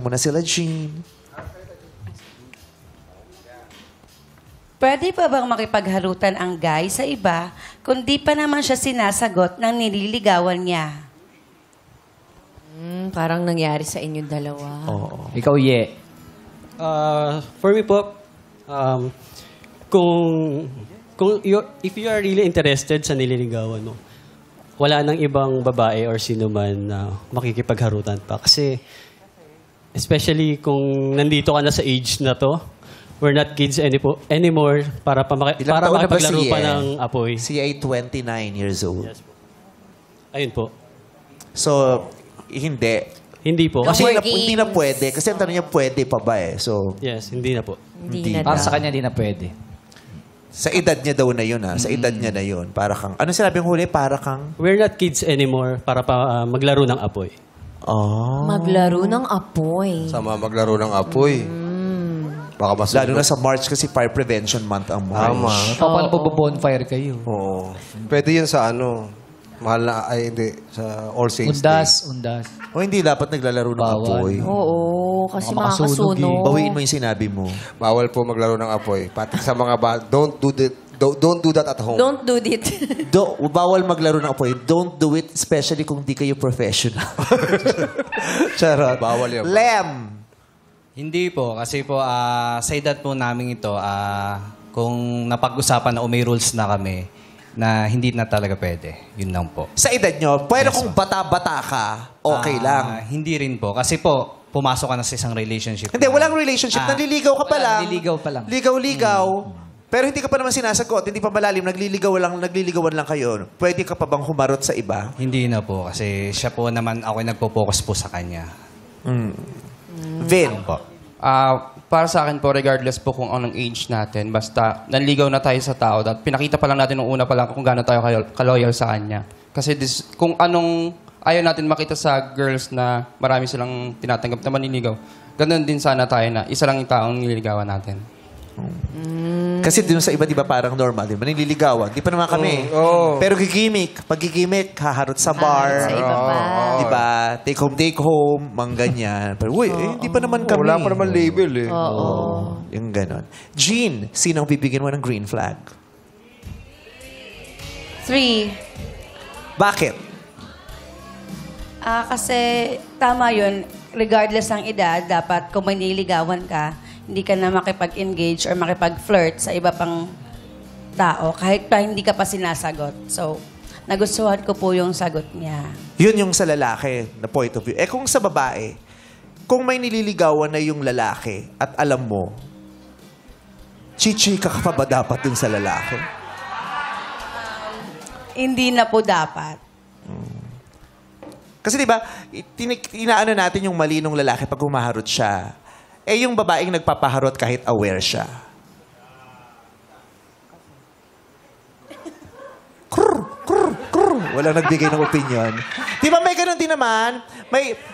mo na sila, Jean. Pwede pa bang makipagharutan ang guy sa iba kung di pa naman siya sinasagot ng nililigawan niya? Parang nangyari sa inyong dalawa. Oo. Ikaw, Ye. For me po, if you are really interested sa nililigawan mo, wala nang ibang babae or sino man na makikipagharutan pa. Kasi, especially kung nandito ka na sa age na to, we're not kids anymore para Ilang taon na ba makipaglaro si pa Ye? ng apoy. Si ay 29 years old. Yes po. Ayun po. So, hindi. Hindi po. Kasi More hindi na games. pwede. Kasi ang tanong niya, pwede pa ba eh? So, Yes, hindi na po. Hindi na Para daw. sa kanya, di na pwede. sa edad niya daw na yun, ha? Sa edad niya na yun. Para kang, ano sinabi yung huli? Para kang, We're not kids anymore para maglaro ng apoy. oh. Maglaro ng apoy. Sama maglaro ng apoy. Baka mas... Lalo na sa March kasi Fire Prevention Month ang March. Tama. Paano po bonfire kayo? Oo. Pwede yun sa ano, mahal na, ay hindi, sa All Saints Day. Undas. O hindi dapat naglalaro ng Bawal. apoy. Oo, kasi Baka makasunog makakasunog. Bawiin mo yung sinabi mo. Bawal po maglaro ng apoy. Pati sa mga don't do that at home. Don't do it. Bawal maglaro ng apoy. Don't do it, especially kung di kayo professional. Charot. Bawal yan. Lem! Hindi po. Kasi po, sa edad po namin ito, kung napag-usapan na may rules na kami, na hindi na talaga pwede. Yun lang po. Sa edad nyo, pero kung bata-bata ka, okay lang. Hindi rin po. Kasi po, pumasok ka na sa isang relationship. Hindi, walang relationship. Naliligaw ka pa wala, lang. naliligaw pa lang. Ligaw-ligaw. Pero hindi ka pa naman sinasagot. Hindi pa malalim. Nagliligawan lang kayo. Pwede ka pa bang humarot sa iba? Hindi na po. Kasi siya po naman, ako yung nagpo-focus po sa kanya. Vin. Po. Para sa akin po, regardless po kung anong age natin, basta nanligaw na tayo sa tao, at pinakita pa lang natin nung una pa lang kung gaano tayo kaloyal sa kanya. Kasi kung anong ayaw natin makita sa girls na marami silang tinatanggap na maniligaw, ganun din sana tayo na isa lang yung taong nililigawan natin. Kasi dun sa iba, di ba parang normal? Di ba? Nililigawan. Di pa naman kami. Pero gigimik. Pag gigimik, haharot sa bar. Sa iba pa. Di ba? Take home, mang ganyan. Pero, uy, hindi pa naman kami. Wala pa naman label eh. Oo. Yung ganon. Jean, sinong bibigyan mo ng green flag? 3. Bakit? Kasi tama yun. Regardless ng edad, dapat kung may nililigawan ka, hindi ka na makipag-engage or makipag-flirt sa iba pang tao kahit pa hindi ka pa sinasagot. So, nagustuhan ko po yung sagot niya. Yun yung sa lalaki na point of view. Kung sa babae, kung may nililigawan na yung lalaki at alam mo, chichika ka pa ba dapat dun sa lalaki? Hindi na po dapat. Kasi di ba, inaano natin yung mali ng lalaki pag humaharot siya. Yung babaeng nagpapaharot kahit aware siya. Walang nagbigay ng opinion. Di ba may ganun din naman?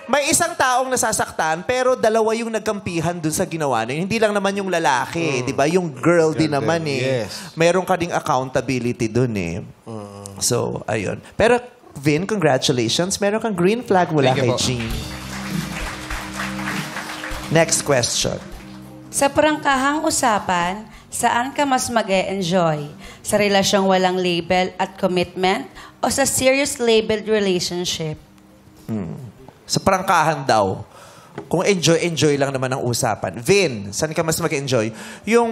May isang taong nasasaktan, pero dalawa yung nagkampihan dun sa ginawa niya. Hindi lang naman yung lalaki, di ba? Yung girl din naman eh. Yes. Meron ka ding accountability dun eh. So, ayun. Pero, Vin, congratulations. Meron kang green flag mula Thank you kay po. Jean. Next question. Sa prangkahang usapan, saan ka mas mag-e-enjoy? Sa relasyong walang label at commitment o sa serious labeled relationship? Sa prangkahan daw. Kung enjoy lang naman ang usapan. Vin, saan ka mas mag-enjoy? Yung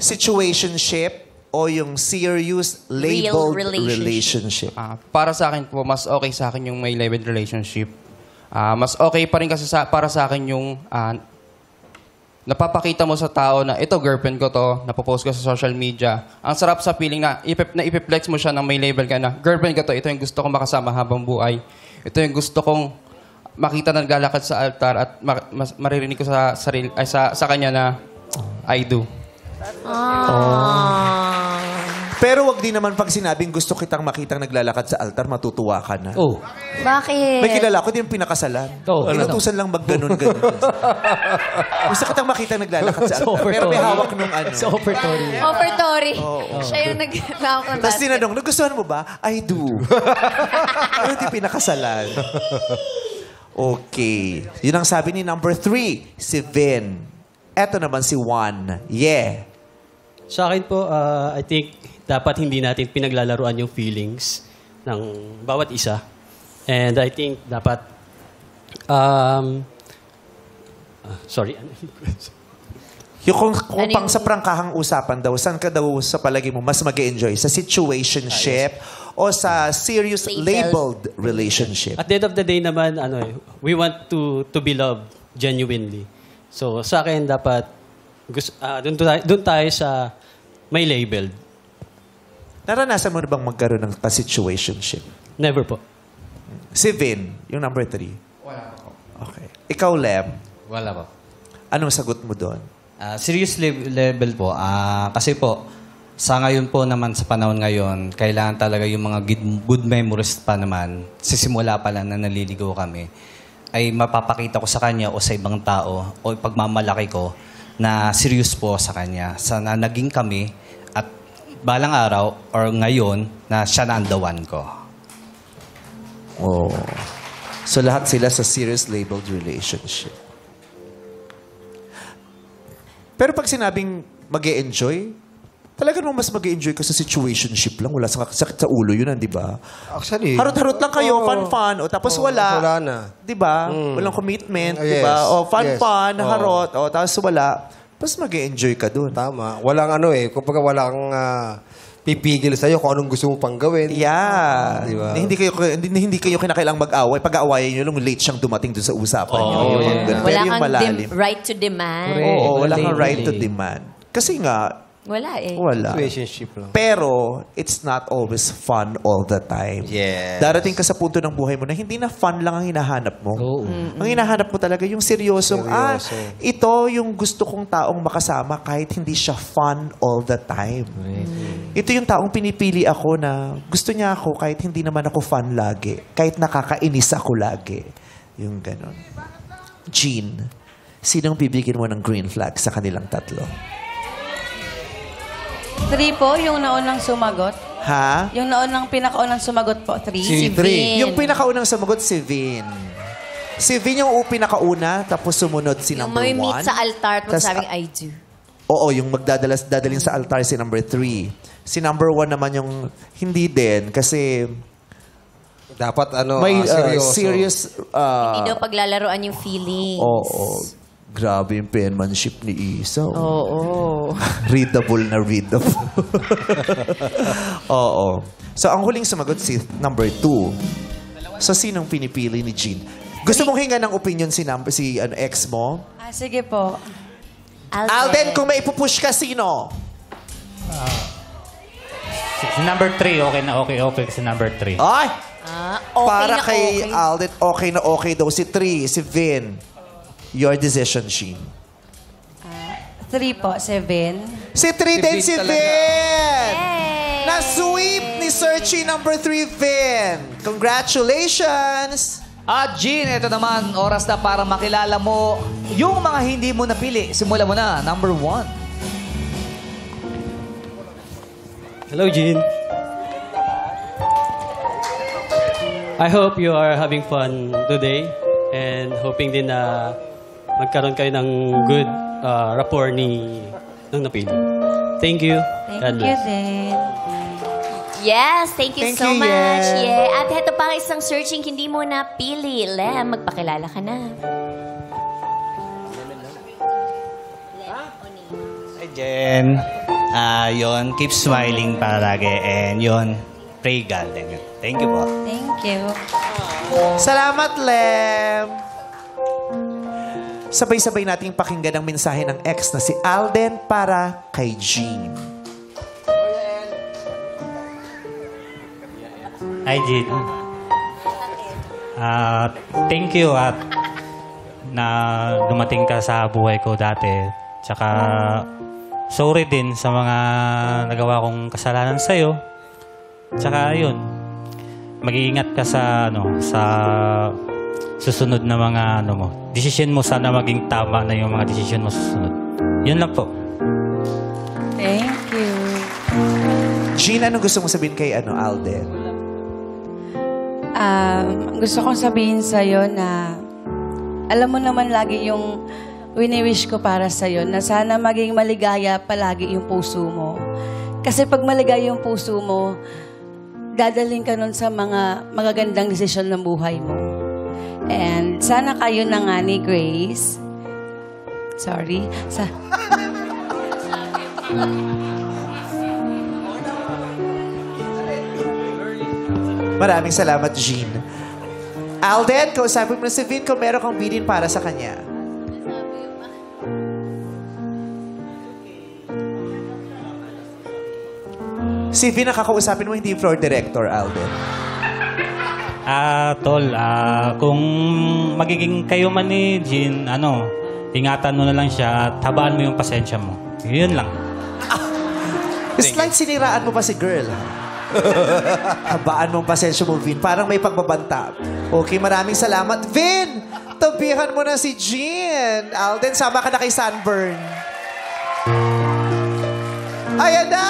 situationship o yung serious labeled Real relationship? Para sa akin po, mas okay sa akin yung may labeled relationship. Mas okay pa rin kasi para sa akin yung napapakita mo sa tao na ito, girlfriend ko to, napopost ko sa social media. Ang sarap sa feeling na ipiplex mo siya ng may label ka na, girlfriend ko to, ito yung gusto kong makasama habang buhay. Ito yung gusto kong makita na naglalakad sa altar at maririnig ko sa kanya na I do. Pero wag din naman pag sinabing gusto kitang makitang naglalakad sa altar, matutuwa ka na. Oh. Bakit? May kilala ko din yung pinakasalan. Inutusan lang mag-ganon-ganon. Gusto kitang makitang naglalakad sa altar. Pero may hawak nung ano. Sa offertory. Offertory. Siya yung nag-hawak ng Tapos basket. tinanong, nagustuhan mo ba? I do. Pero di pinakasalan. Okay. Yun ang sabi ni number 3, si Vin. Eto naman si Juan. Yeah. Sa akin po, I think dapat hindi natin pinaglalaruan yung feelings ng bawat isa. And I think dapat, sorry. Yung kung pang sa prangkahang usapan daw, saan ka daw sa palagi mo mas mag-enjoy? Sa situationship o sa serious labeled relationship? At the end of the day naman, we want to be loved genuinely. So sa akin dapat, doon tayo sa may labeled. Naranasan mo na bang magkaroon ng pa-situationship? Never po. Si Vin, yung number 3. Wala po. Okay. Ikaw, Lem, Wala po. anong sagot mo doon? Serious level po. Kasi po, sa ngayon po naman, sa panahon ngayon, kailangan talaga yung mga good memories pa naman, sisimula pa lang na naliligaw kami, ay mapapakita ko sa kanya o sa ibang tao o pagmamalaki ko na serious po sa kanya. Sana naging kami at balang araw or ngayon na siya na ang the one ko. Oh. So lahat sila sa serious labeled relationship. Pero pag sinabing mag-e-enjoy, talaga naman mas mag-e-enjoy ka sa situationship lang. Wala sakit sa ulo yun, di ba? Actually, Harot-harot lang kayo, fun-fun, o tapos wala. Wala na. Di ba? Walang commitment, di Yes. ba? O fun-fun, Yes. harot, o tapos wala. Tapos mag-e-enjoy ka dun. Tama. Walang kumbaga walang pipigil sa'yo kung anong gusto mo pang gawin. Yeah. Di ba? Hindi kayo kinakailang mag-away. Pag-aawayan nyo lang, late siyang dumating dun sa usapan nyo. Yung mga ganun. Pero Wala yung kang malalim. right to demand. Correct. Oo, wala kang Wala right to eh. demand. Kasi nga, Wala eh. wala. Relationship lang. Pero, it's not always fun all the time. Yes. Darating ka sa punto ng buhay mo na hindi na fun lang ang hinahanap mo. Oo. Ang hinahanap mo talaga yung seryosong, Seryoso. ito yung gusto kong taong makasama kahit hindi siya fun all the time. Ito yung taong pinipili ako na gusto niya ako kahit hindi naman ako fun lagi. Kahit nakakainis ako lagi. Yung ganon. Jean, sinong bibigyan mo ng green flag sa kanilang tatlo? 3 po, yung naunang sumagot. Ha? Yung pinakaunang sumagot po, 3. Si Vin. Three. Yung pinakaunang sumagot, si Vin. Si Vin yung pinakauna, tapos sumunod si Yung number 1. mamimit sa altar at Tas, magsabing, I do. Oo, yung dadalhin sa altar si number 3. Si number 1 naman yung hindi din kasi Dapat may seryoso. serious... Hindi daw paglalaroan yung feelings. Oo. Grabe yung penmanship ni Isa. Oo. Readable na readable. Oo. So, ang huling sumagot si number 2. So, sinong pinipili ni Jean? Gusto mong hinga ng opinion si ex mo? Sige po. Alden, kung may ipupush ka, sino? Si number 3, okay na okay si number 3. Ay! Okay Para na kay okay. Alden, okay daw. Si 3, si Vin. Your decision, Jean. 3 po, 7. Si 3 din, si Vin Vin! Na-sweep ni Searchy number 3, Vin. Congratulations! At Jean, ito naman, oras na para makilala mo yung mga hindi mo napili. Simula mo na, number 1. Hello, Jean. I hope you are having fun today and hoping din na magkaroon kayo ng good rapport ng napili. Thank you. God Thank you bless. din. Yes, thank you Thank so you, much. Yen. Yeah. At ito pa isang searching hindi mo napili. Lem, magpakilala ka na. Hi, Jen. Yun, keep smiling palagi. And yun, pray God. Thank you po. Thank you. Salamat, Lem! Sabay-sabay nating pakinggan ang mensahe ng ex na si Alden para kay Jean. Hi, Jean. Thank you at na dumating ka sa buhay ko dati. Tsaka sorry din sa mga nagawa kong kasalanan sa'yo. Tsaka yun, mag-iingat ka sa sa susunod na mga mo. Decision mo sana maging tama na yung mga decision mo susunod. Yun lang po. Thank you. Jean, anong gusto mong sabihin kay Alden? Gusto kong sabihin sa'yo na alam mo naman lagi yung wini-wish ko para sa'yo na sana maging maligaya palagi yung puso mo. Kasi pag maligaya yung puso mo, dadaling ka nun sa mga magagandang desisyon ng buhay mo. And sana kayo na nga ni Grace. Sorry. Maraming salamat, Jean. Alden, kausapin mo na si Vin kung meron kang bilin para sa kanya. Si Vin ang kakausapin mo, hindi floor director, Alden. Tol, kung magiging kayo man ni Jean, ingatan mo na lang siya at habaan mo yung pasensya mo. Yun lang. Slight siniraan mo pa si girl. Habaan mong pasensya mo, Vin. Parang may pagbabanta. Okay, maraming salamat. Vin, tabihan mo na si Jean. Alden, sama ka na kay Sunburn. Ayan na!